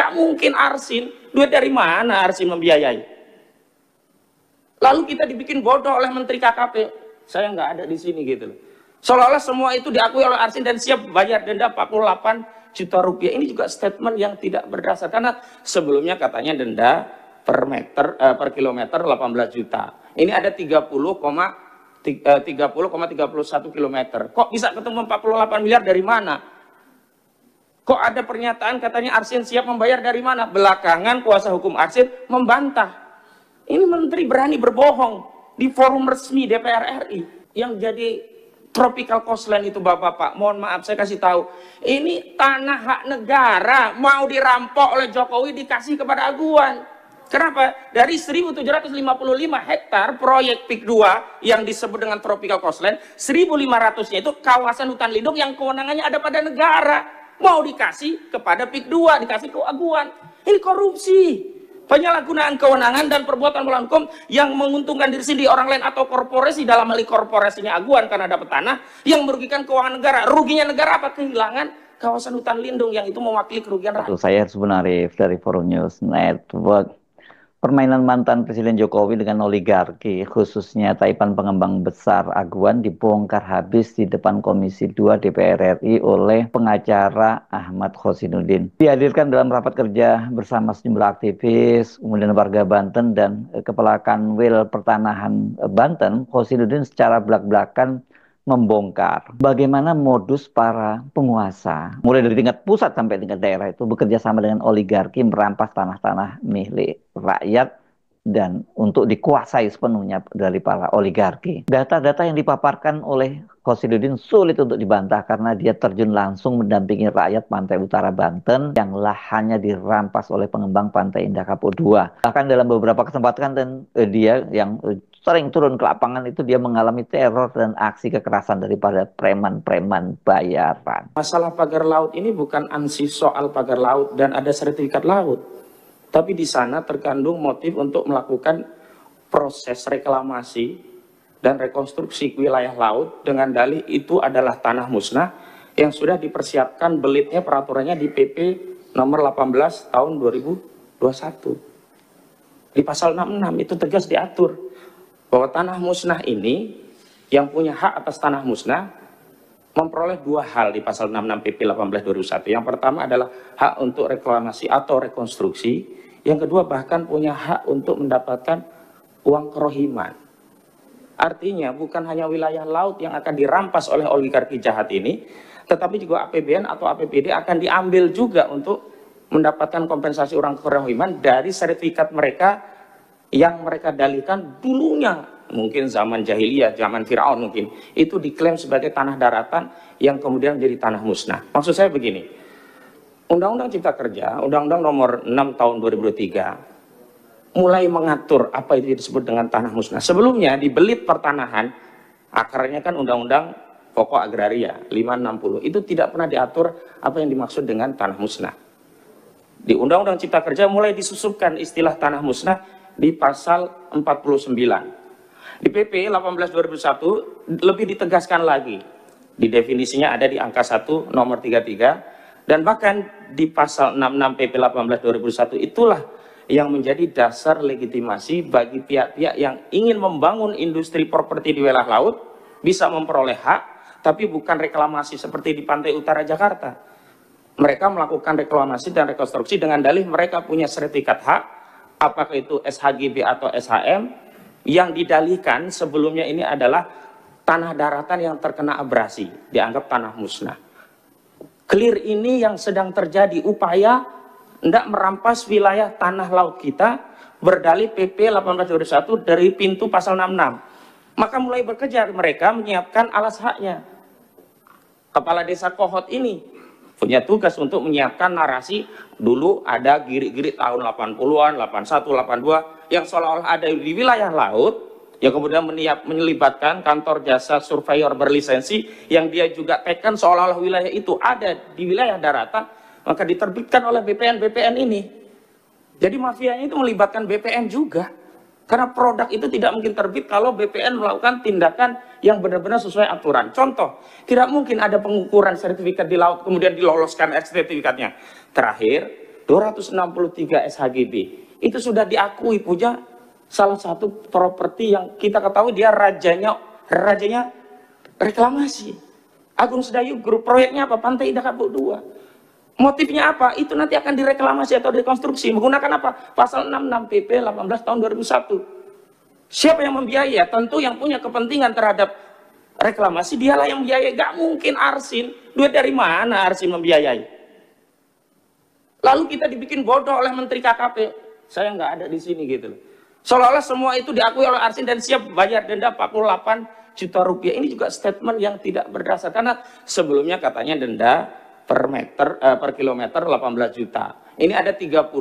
Tidak mungkin Arsin, duit dari mana Arsin membiayai? Lalu kita dibikin bodoh oleh Menteri KKP. Saya nggak ada di sini gitu. Seolah-olah semua itu diakui oleh Arsin dan siap bayar denda 48 juta rupiah. Ini juga statement yang tidak berdasar. Karena sebelumnya katanya denda per kilometer 18 juta. Ini ada 30,31 kilometer. Kok bisa ketemu 48 miliar dari mana? Kok ada pernyataan katanya Arsin siap membayar dari mana? Belakangan kuasa hukum Arsin membantah. Ini menteri berani berbohong di forum resmi DPR RI. Yang jadi tropical coastline itu bapak-bapak, mohon maaf saya kasih tahu. Ini tanah hak negara mau dirampok oleh Jokowi dikasih kepada Aguan. Kenapa? Dari 1.755 hektar proyek PIK 2 yang disebut dengan tropical coastline, 1.500-nya itu kawasan hutan lindung yang kewenangannya ada pada negara. Mau dikasih kepada PIK 2, dikasih ke Aguan. Ini korupsi. Penyalahgunaan kewenangan dan perbuatan melawan hukum yang menguntungkan diri sendiri, orang lain atau korporasi, dalam hal korporasinya Aguan karena dapat tanah, yang merugikan keuangan negara. Ruginya negara apa? Kehilangan kawasan hutan lindung yang itu mewakili kerugian rakyat. Saya Herzbun Arif dari Forum News Network. Permainan mantan Presiden Jokowi dengan oligarki, khususnya taipan pengembang besar Aguan, dibongkar habis di depan Komisi 2 DPR RI oleh pengacara Ahmad Khosinuddin. Dihadirkan dalam rapat kerja bersama sejumlah aktivis, kemudian warga Banten dan Kepala Kanwil Pertanahan Banten, Khosinuddin secara belak-belakan membongkar bagaimana modus para penguasa, mulai dari tingkat pusat sampai tingkat daerah itu bekerja sama dengan oligarki merampas tanah-tanah milik rakyat dan untuk dikuasai sepenuhnya dari para oligarki. Data-data yang dipaparkan oleh Khosinuddin sulit untuk dibantah karena dia terjun langsung mendampingi rakyat pantai utara Banten yang lahannya dirampas oleh pengembang Pantai Indah Kapuk II. Bahkan dalam beberapa kesempatan dan dia yang sering turun ke lapangan itu dia mengalami teror dan aksi kekerasan daripada preman-preman bayaran. Masalah pagar laut ini bukan ansih soal pagar laut dan ada sertifikat laut. Tapi di sana terkandung motif untuk melakukan proses reklamasi dan rekonstruksi wilayah laut dengan dalih itu adalah tanah musnah yang sudah dipersiapkan belitnya peraturannya di PP nomor 18 tahun 2021. Di pasal 66 itu tegas diatur bahwa tanah musnah ini yang punya hak atas tanah musnah memperoleh dua hal di pasal 66 PP 18 2001. Yang pertama adalah hak untuk reklamasi atau rekonstruksi. Yang kedua bahkan punya hak untuk mendapatkan uang kerohiman. Artinya bukan hanya wilayah laut yang akan dirampas oleh oligarki jahat ini, tetapi juga APBN atau APBD akan diambil juga untuk mendapatkan kompensasi uang kerohiman dari sertifikat mereka yang mereka dalihkan dulunya, mungkin zaman jahiliyah, zaman Firaun mungkin, itu diklaim sebagai tanah daratan yang kemudian menjadi tanah musnah. Maksud saya begini, Undang-Undang Cipta Kerja, Undang-Undang nomor 6 tahun 2003, mulai mengatur apa itu disebut dengan tanah musnah. Sebelumnya di belit pertanahan, akarnya kan Undang-Undang Pokok Agraria 560, itu tidak pernah diatur apa yang dimaksud dengan tanah musnah. Di Undang-Undang Cipta Kerja mulai disusupkan istilah tanah musnah di pasal 49. Di PP 18 2001 lebih ditegaskan lagi. Di definisinya ada di angka 1 nomor 33 dan bahkan di pasal 66 PP 18 2001 itulah yang menjadi dasar legitimasi bagi pihak-pihak yang ingin membangun industri properti di wilayah laut bisa memperoleh hak tapi bukan reklamasi seperti di pantai utara Jakarta. Mereka melakukan reklamasi dan rekonstruksi dengan dalih mereka punya sertifikat hak, apakah itu SHGB atau SHM, yang didalihkan sebelumnya ini adalah tanah daratan yang terkena abrasi, dianggap tanah musnah. Clear ini yang sedang terjadi, upaya hendak merampas wilayah tanah laut kita, berdalih PP 1821 dari pintu pasal 66. Maka mulai bekerja mereka menyiapkan alas haknya. Kepala Desa Kohot ini punya tugas untuk menyiapkan narasi. Dulu ada girik-girik tahun 80-an, 81, 82 yang seolah-olah ada di wilayah laut yang kemudian menyelibatkan kantor jasa surveyor berlisensi yang dia juga tekan seolah-olah wilayah itu ada di wilayah daratan, maka diterbitkan oleh BPN ini. Jadi mafianya itu melibatkan BPN juga. Karena produk itu tidak mungkin terbit kalau BPN melakukan tindakan yang benar-benar sesuai aturan. Contoh, tidak mungkin ada pengukuran sertifikat di laut kemudian diloloskan sertifikatnya. Terakhir, 263 SHGB. Itu sudah diakui punya salah satu properti yang kita ketahui dia rajanya reklamasi. Agung Sedayu Group, proyeknya apa? Pantai Indah Kapuk 2. Motifnya apa? Itu nanti akan direklamasi atau rekonstruksi. Menggunakan apa? Pasal 66 PP 18 tahun 2001. Siapa yang membiayai? Tentu yang punya kepentingan terhadap reklamasi, dialah yang membiayai. Gak mungkin Arsin. Duit dari mana Arsin membiayai? Lalu kita dibikin bodoh oleh Menteri KKP. Saya nggak ada di sini gitu loh. Seolah-olah semua itu diakui oleh Arsin dan siap bayar denda 48 juta rupiah. Ini juga statement yang tidak berdasar. Karena sebelumnya katanya denda per kilometer 18 juta. Ini ada 30,31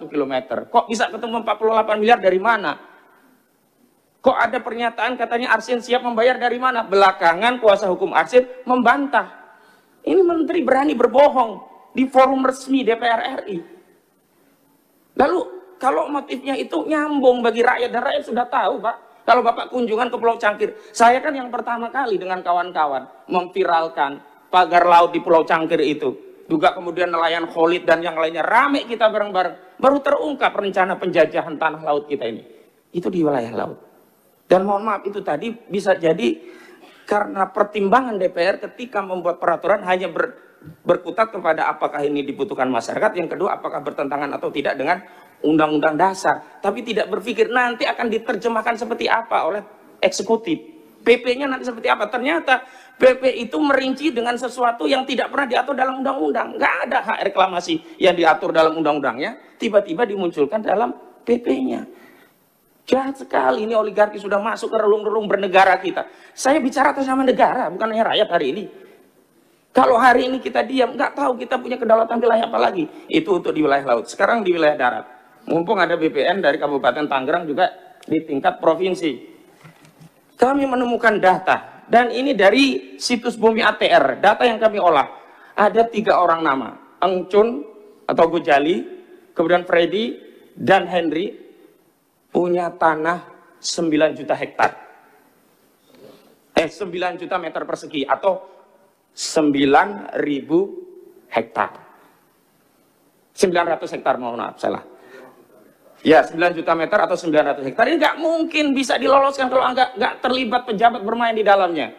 kilometer. Kok bisa ketemu 48 miliar dari mana? Kok ada pernyataan katanya Arsin siap membayar dari mana? Belakangan kuasa hukum Arsin membantah. Ini menteri berani berbohong di forum resmi DPR RI. Lalu kalau motifnya itu nyambung bagi rakyat, dan rakyat sudah tahu, Pak. Kalau Bapak kunjungan ke Pulau Cangkir, saya kan yang pertama kali dengan kawan-kawan memviralkan pagar laut di Pulau Cangkir itu. Juga kemudian nelayan Khalid dan yang lainnya, rame kita bareng-bareng. Baru terungkap rencana penjajahan tanah laut kita ini. Itu di wilayah laut. Dan mohon maaf, itu tadi bisa jadi karena pertimbangan DPR ketika membuat peraturan hanya berkutat kepada apakah ini dibutuhkan masyarakat, yang kedua apakah bertentangan atau tidak dengan undang-undang dasar, tapi tidak berpikir nanti akan diterjemahkan seperti apa oleh eksekutif, PP-nya nanti seperti apa. Ternyata PP itu merinci dengan sesuatu yang tidak pernah diatur dalam undang-undang. Nggak ada hak reklamasi yang diatur dalam undang-undangnya, tiba-tiba dimunculkan dalam PP-nya. Jahat sekali, ini oligarki sudah masuk ke relung-relung bernegara kita. Saya bicara atas nama negara, bukan hanya rakyat hari ini. Kalau hari ini kita diam, nggak tahu kita punya kedaulatan wilayah apa lagi. Itu untuk di wilayah laut. Sekarang di wilayah darat. Mumpung ada BPN dari Kabupaten Tangerang juga di tingkat provinsi. Kami menemukan data. Dan ini dari situs Bumi ATR. Data yang kami olah. Ada 3 orang nama. Engcun atau Gojali, kemudian Freddy, dan Henry. Punya tanah 9 juta hektar. 9 juta meter persegi atau 9.000 hektar. 900 hektar, mohon maaf, salah. Ya, 9 juta meter atau 900 hektar. Ini nggak mungkin bisa diloloskan kalau nggak terlibat pejabat bermain di dalamnya.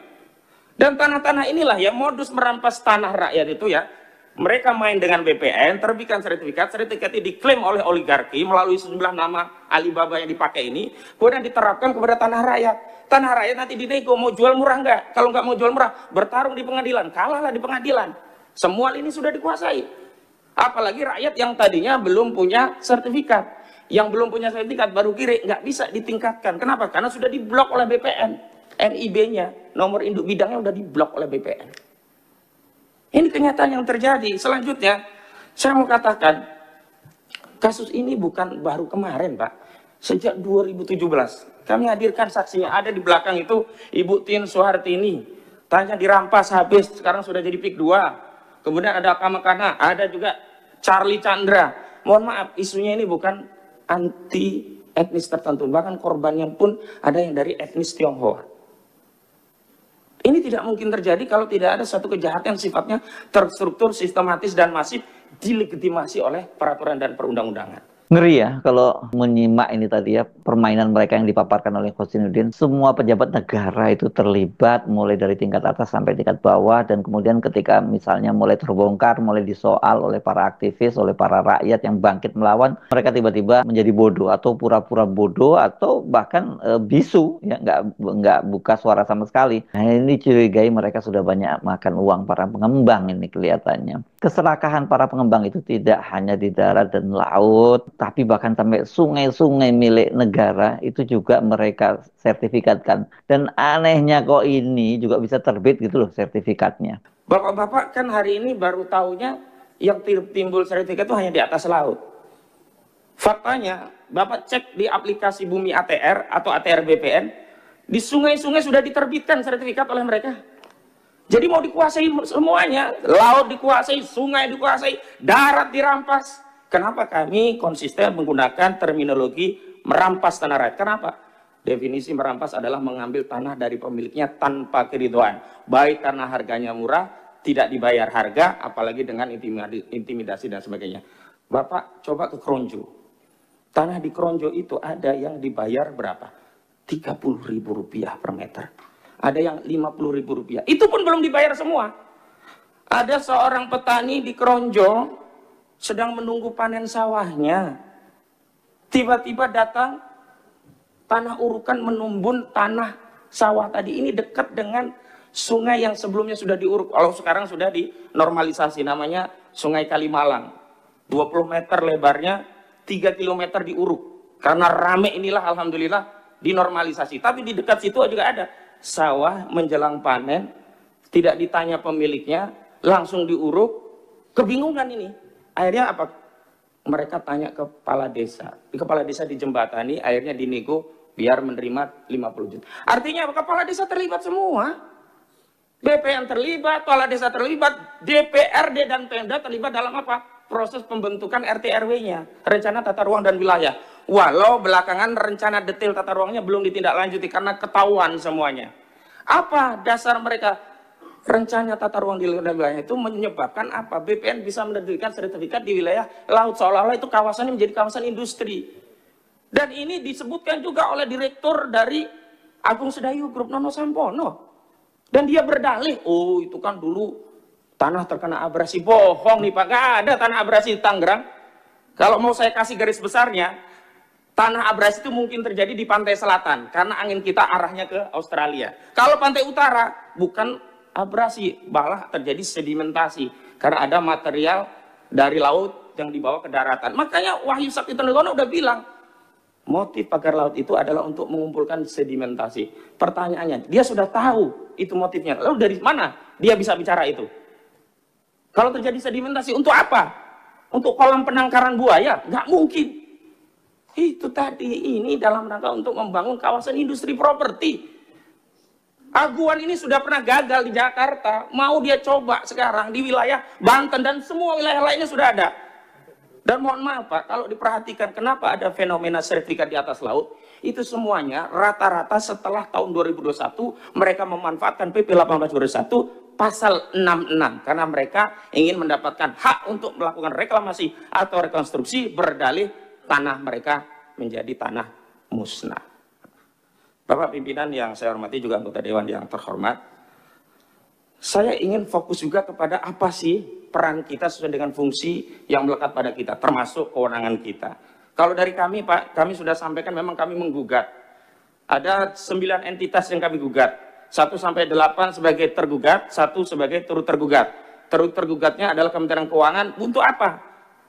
Dan tanah-tanah inilah yang modus merampas tanah rakyat itu ya. Mereka main dengan BPN, terbitkan sertifikat itu diklaim oleh oligarki melalui sejumlah nama Alibaba yang dipakai ini, kemudian diterapkan kepada tanah rakyat. Tanah rakyat nanti dinego, mau jual murah nggak? Kalau nggak mau jual murah, bertarung di pengadilan, kalahlah di pengadilan. Semua ini sudah dikuasai. Apalagi rakyat yang tadinya belum punya sertifikat. Yang belum punya sertifikat baru kiri, nggak bisa ditingkatkan. Kenapa? Karena sudah diblok oleh BPN. NIB-nya, nomor induk bidangnya sudah diblok oleh BPN. Ini kenyataan yang terjadi. Selanjutnya, saya mau katakan, kasus ini bukan baru kemarin, Pak. Sejak 2017, kami hadirkan saksinya. Ada di belakang itu Ibu Tin Soehartini. Tanya dirampas habis, sekarang sudah jadi PIK 2. Kemudian ada Kamakana, ada juga Charlie Chandra. Mohon maaf, isunya ini bukan anti etnis tertentu. Bahkan korbannya pun ada yang dari etnis Tionghoa. Ini tidak mungkin terjadi kalau tidak ada suatu kejahatan yang sifatnya terstruktur, sistematis, dan masif dilegitimasi oleh peraturan dan perundang-undangan. Ngeri ya kalau menyimak ini tadi ya, permainan mereka yang dipaparkan oleh Khosinuddin. Semua pejabat negara itu terlibat mulai dari tingkat atas sampai tingkat bawah, dan kemudian ketika misalnya mulai terbongkar, mulai disoal oleh para aktivis, oleh para rakyat yang bangkit melawan, mereka tiba-tiba menjadi bodoh atau pura-pura bodoh atau bahkan bisu ya, nggak buka suara sama sekali. Nah, ini curigai mereka sudah banyak makan uang para pengembang ini kelihatannya. Keserakahan para pengembang itu tidak hanya di darat dan laut, tapi bahkan sampai sungai-sungai milik negara itu juga mereka sertifikatkan. Dan anehnya kok ini juga bisa terbit gitu loh sertifikatnya. Bapak-bapak kan hari ini baru tahunya yang timbul sertifikat itu hanya di atas laut. Faktanya, Bapak cek di aplikasi Bumi ATR atau ATR BPN, di sungai-sungai sudah diterbitkan sertifikat oleh mereka. Jadi mau dikuasai semuanya, laut dikuasai, sungai dikuasai, darat dirampas. Kenapa kami konsisten menggunakan terminologi merampas tanah rakyat? Kenapa? Definisi merampas adalah mengambil tanah dari pemiliknya tanpa keridhaan. Baik karena harganya murah, tidak dibayar harga, apalagi dengan intimidasi dan sebagainya. Bapak coba ke Kronjo. Tanah di Kronjo itu ada yang dibayar berapa? Rp30.000 per meter. Ada yang Rp50.000. Itu pun belum dibayar semua. Ada seorang petani di Kronjo sedang menunggu panen sawahnya. Tiba-tiba datang tanah urukan menumbun tanah sawah tadi. Ini dekat dengan sungai yang sebelumnya sudah diuruk. Kalau sekarang sudah dinormalisasi, namanya Sungai Kalimalang. 20 meter lebarnya, 3 km diuruk. Karena rame inilah alhamdulillah dinormalisasi. Tapi di dekat situ juga ada sawah menjelang panen, tidak ditanya pemiliknya, langsung diuruk. Kebingungan ini. Akhirnya apa? Mereka tanya ke kepala desa. Di kepala desa dijembatani, akhirnya dinego biar menerima 50 juta. Artinya kepala desa terlibat semua. BPN terlibat, kepala desa terlibat, DPRD dan Pemda terlibat dalam apa? Proses pembentukan RT RW-nya, rencana tata ruang dan wilayah. Walau belakangan rencana detail tata ruangnya belum ditindaklanjuti karena ketahuan semuanya. Apa dasar mereka? Rencana tata ruang di wilayah itu menyebabkan apa? BPN bisa menerbitkan sertifikat di wilayah laut, seolah-olah itu kawasannya menjadi kawasan industri. Dan ini disebutkan juga oleh direktur dari Agung Sedayu Group, Nono Sampono. Dan dia berdalih, oh itu kan dulu tanah terkena abrasi. Bohong nih Pak, gak ada tanah abrasi di Tangerang. Kalau mau saya kasih garis besarnya, tanah abrasi itu mungkin terjadi di pantai selatan, karena angin kita arahnya ke Australia. Kalau pantai utara, bukan abrasi, malah terjadi sedimentasi, karena ada material dari laut yang dibawa ke daratan. Makanya Wahyu Sakti Tenggono udah bilang, motif pagar laut itu adalah untuk mengumpulkan sedimentasi. Pertanyaannya, dia sudah tahu itu motifnya. Lalu dari mana dia bisa bicara itu? Kalau terjadi sedimentasi, untuk apa? Untuk kolam penangkaran buaya? Nggak mungkin. Itu tadi, ini dalam rangka untuk membangun kawasan industri properti. Aguan ini sudah pernah gagal di Jakarta. Mau dia coba sekarang di wilayah Banten dan semua wilayah lainnya sudah ada. Dan mohon maaf Pak, kalau diperhatikan kenapa ada fenomena sertifikat di atas laut, itu semuanya rata-rata setelah tahun 2021 mereka memanfaatkan PP 1821 pasal 66 karena mereka ingin mendapatkan hak untuk melakukan reklamasi atau rekonstruksi berdalih tanah mereka menjadi tanah musnah. Bapak pimpinan yang saya hormati, juga anggota dewan yang terhormat, saya ingin fokus juga kepada apa sih peran kita sesuai dengan fungsi yang melekat pada kita, termasuk kewenangan kita. Kalau dari kami Pak, kami sudah sampaikan memang kami menggugat. Ada 9 entitas yang kami gugat. 1 sampai 8 sebagai tergugat, 1 sebagai turut tergugat. Turut tergugatnya adalah Kementerian Keuangan. Untuk apa?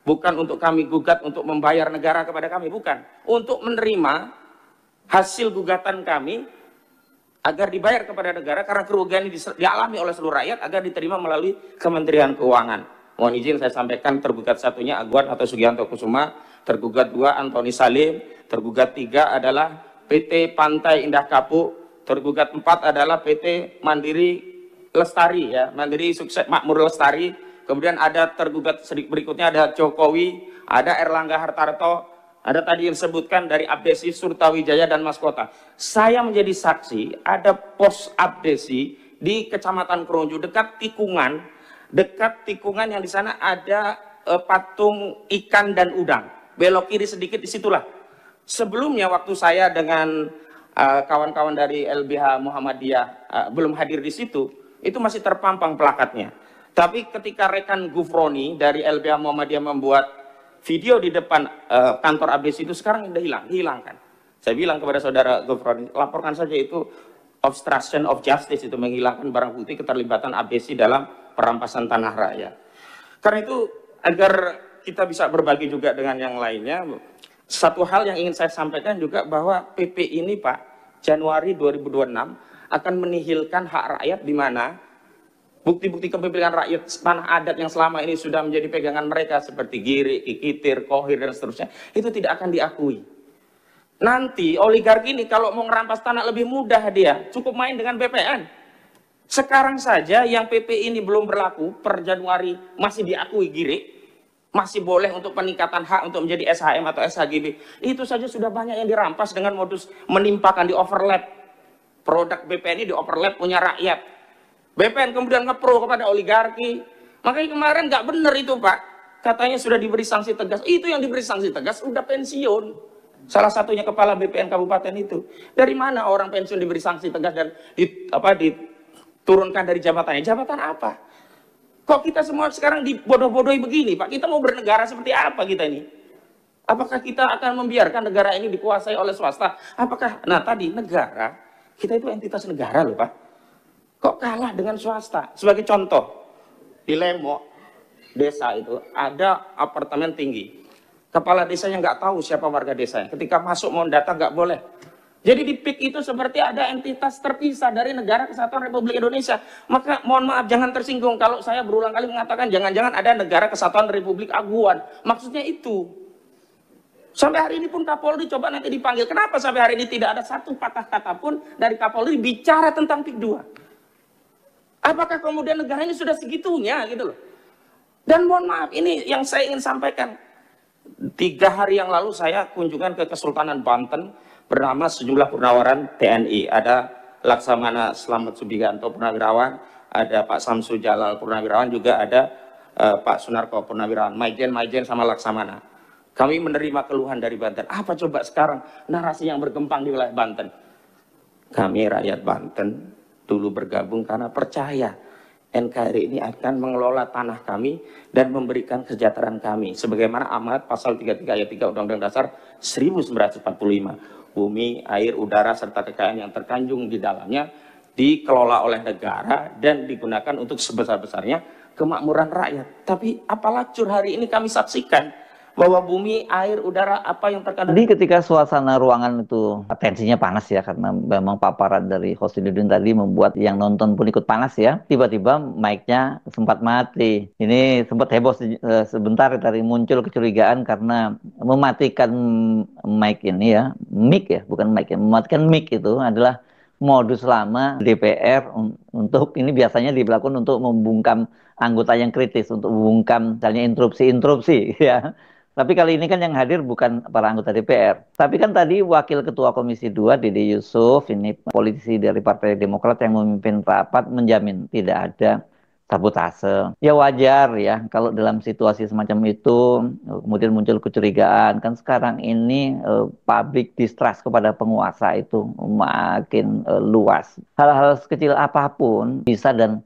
Bukan untuk kami gugat untuk membayar negara kepada kami, bukan. Untuk menerima hasil gugatan kami agar dibayar kepada negara karena kerugian ini dialami oleh seluruh rakyat, agar diterima melalui Kementerian Keuangan. Mohon izin saya sampaikan, tergugat 1-nya Aguan atau Sugianto Kusuma, tergugat 2 Antoni Salim, tergugat 3 adalah PT Pantai Indah Kapuk, tergugat 4 adalah PT Mandiri Lestari, ya, Mandiri Sukses Makmur Lestari. Kemudian ada tergugat berikutnya ada Jokowi, ada Erlangga Hartarto, ada tadi yang disebutkan dari Abdesi, Surtawijaya, dan Maskota. Saya menjadi saksi, ada pos Abdesi di Kecamatan Kronjo, dekat tikungan yang di sana ada patung ikan dan udang. Belok kiri sedikit, disitulah. Sebelumnya waktu saya dengan kawan-kawan dari LBH Muhammadiyah belum hadir di situ, itu masih terpampang plakatnya. Tapi ketika rekan Gufroni dari LBH Muhammadiyah membuat video di depan kantor Abdesi itu, sekarang udah dihilangkan. Saya bilang kepada saudara Gufroni, laporkan saja itu obstruction of justice, itu menghilangkan barang bukti keterlibatan Abdesi dalam perampasan tanah rakyat. Karena itu, agar kita bisa berbagi juga dengan yang lainnya, satu hal yang ingin saya sampaikan juga bahwa PP ini Pak, Januari 2026 akan menihilkan hak rakyat, di mana bukti-bukti kepemilikan rakyat tanah adat yang selama ini sudah menjadi pegangan mereka seperti Giri, Kikitir, Kohir, dan seterusnya, itu tidak akan diakui. Nanti oligarki ini kalau mau ngerampas tanah lebih mudah, dia cukup main dengan BPN. Sekarang saja yang PP ini belum berlaku, per Januari masih diakui Giri, masih boleh untuk peningkatan hak untuk menjadi SHM atau SHGB. Itu saja sudah banyak yang dirampas dengan modus menimpakan, di overlap. Produk BPN ini di overlap punya rakyat. BPN kemudian ngepro kepada oligarki. Makanya kemarin nggak benar itu Pak, katanya sudah diberi sanksi tegas. Itu yang diberi sanksi tegas udah pensiun. Salah satunya kepala BPN kabupaten itu. Dari mana orang pensiun diberi sanksi tegas dan diturunkan dari jabatannya? Jabatan apa? Kok kita semua sekarang dibodoh-bodohi begini Pak? Kita mau bernegara seperti apa kita ini? Apakah kita akan membiarkan negara ini dikuasai oleh swasta? Apakah, nah tadi negara, kita itu entitas negara loh Pak. Kok kalah dengan swasta? Sebagai contoh, di Lemo, desa itu ada apartemen tinggi. Kepala desanya nggak tahu siapa warga desanya. Ketika masuk mau data nggak boleh. Jadi di PIK itu seperti ada entitas terpisah dari Negara Kesatuan Republik Indonesia. Maka mohon maaf jangan tersinggung kalau saya berulang kali mengatakan jangan-jangan ada Negara Kesatuan Republik Aguan. Maksudnya itu. Sampai hari ini pun Kapolri coba nanti dipanggil. Kenapa sampai hari ini tidak ada satu patah kata pun dari Kapolri bicara tentang PIK 2? Apakah kemudian negara ini sudah segitunya gitu loh? Dan mohon maaf, ini yang saya ingin sampaikan. 3 hari yang lalu saya kunjungan ke Kesultanan Banten bernama sejumlah purnawaran TNI. Ada Laksamana Slamet Subianto Purnawirawan, ada Pak Samsu Jalal Purnawirawan, juga ada Pak Sunarko Purnawirawan, Maijen sama Laksamana. Kami menerima keluhan dari Banten. Apa coba sekarang narasi yang berkembang di wilayah Banten? Kami rakyat Banten dulu bergabung karena percaya NKRI ini akan mengelola tanah kami dan memberikan kesejahteraan kami. Sebagaimana amanat pasal 33 ayat 3 Undang-Undang Dasar 1945. Bumi, air, udara, serta kekayaan yang terkandung di dalamnya dikelola oleh negara dan digunakan untuk sebesar-besarnya kemakmuran rakyat. Tapi apalah cur hari ini kami saksikan bahwa bumi, air, udara, apa yang terkandung. Jadi ketika suasana ruangan itu tensinya panas ya, karena memang paparan dari Hosnudin tadi membuat yang nonton pun ikut panas ya. Tiba-tiba mic-nya sempat mati. Ini sempat heboh sebentar tadi, muncul kecurigaan karena mematikan mic ini ya, mic ya, bukan mic ya, mematikan mic itu adalah modus lama DPR untuk ini biasanya dilakukan untuk membungkam anggota yang kritis, untuk membungkam misalnya interupsi ya. Tapi kali ini kan yang hadir bukan para anggota DPR. Tapi kan tadi Wakil Ketua Komisi 2, Dede Yusuf, ini politisi dari Partai Demokrat yang memimpin rapat, menjamin tidak ada sabotase. Ya wajar ya, kalau dalam situasi semacam itu, kemudian muncul kecurigaan. Kan sekarang ini public distrust kepada penguasa itu makin luas. Hal-hal sekecil apapun bisa dan